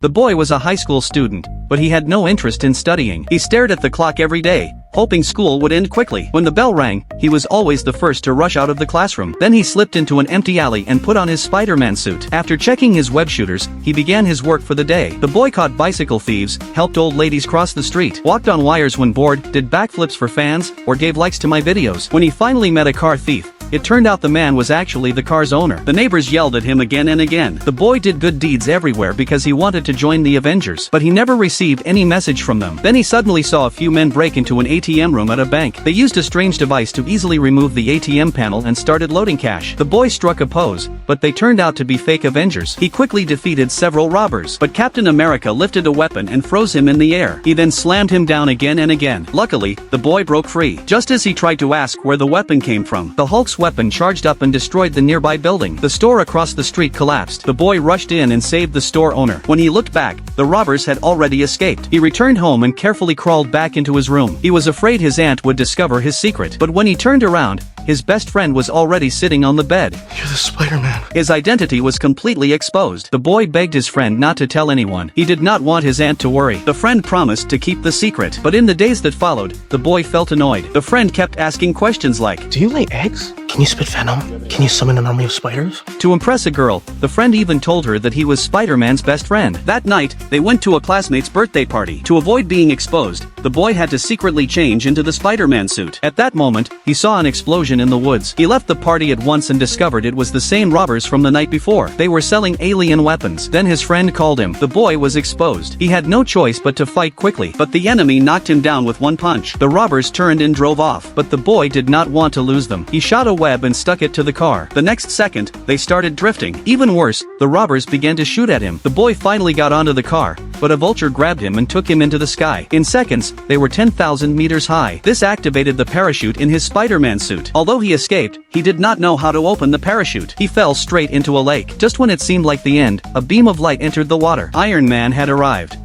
The boy was a high school student, but he had no interest in studying. He stared at the clock every day, hoping school would end quickly. When the bell rang, he was always the first to rush out of the classroom. Then he slipped into an empty alley and put on his Spider-Man suit. After checking his web shooters, he began his work for the day. The boy caught bicycle thieves, helped old ladies cross the street, walked on wires when bored, did backflips for fans, or gave likes to my videos. When he finally met a car thief, it turned out the man was actually the car's owner. The neighbors yelled at him again and again. The boy did good deeds everywhere because he wanted to join the Avengers, but he never received any message from them. Then he suddenly saw a few men break into an ATM room at a bank. They used a strange device to easily remove the ATM panel and started loading cash. The boy struck a pose, but they turned out to be fake Avengers. He quickly defeated several robbers, but Captain America lifted a weapon and froze him in the air. He then slammed him down again and again. Luckily, the boy broke free. Just as he tried to ask where the weapon came from, the Hulk's weapon charged up and destroyed the nearby building. The store across the street collapsed. The boy rushed in and saved the store owner. When he looked back, the robbers had already escaped. He returned home and carefully crawled back into his room. He was afraid his aunt would discover his secret, but when he turned around, his best friend was already sitting on the bed. You're the Spider-Man. His identity was completely exposed. The boy begged his friend not to tell anyone. He did not want his aunt to worry. The friend promised to keep the secret, but in the days that followed, the boy felt annoyed. The friend kept asking questions like, Do you lay eggs? Can you spit venom? Can you summon an army of spiders? To impress a girl, the friend even told her that he was Spider-Man's best friend. That night, they went to a classmate's birthday party. To avoid being exposed, the boy had to secretly change into the Spider-Man suit. At that moment, he saw an explosion in the woods. He left the party at once and discovered it was the same robbers from the night before. They were selling alien weapons. Then his friend called him. The boy was exposed. He had no choice but to fight quickly, but the enemy knocked him down with one punch. The robbers turned and drove off, but the boy did not want to lose them. He shot a web and stuck it to the car. The next second, they started drifting. Even worse, the robbers began to shoot at him. The boy finally got onto the car, but a vulture grabbed him and took him into the sky. In seconds, they were 10,000 meters high. This activated the parachute in his Spider-Man suit. Although he escaped, he did not know how to open the parachute. He fell straight into a lake. Just when it seemed like the end, a beam of light entered the water. Iron Man had arrived.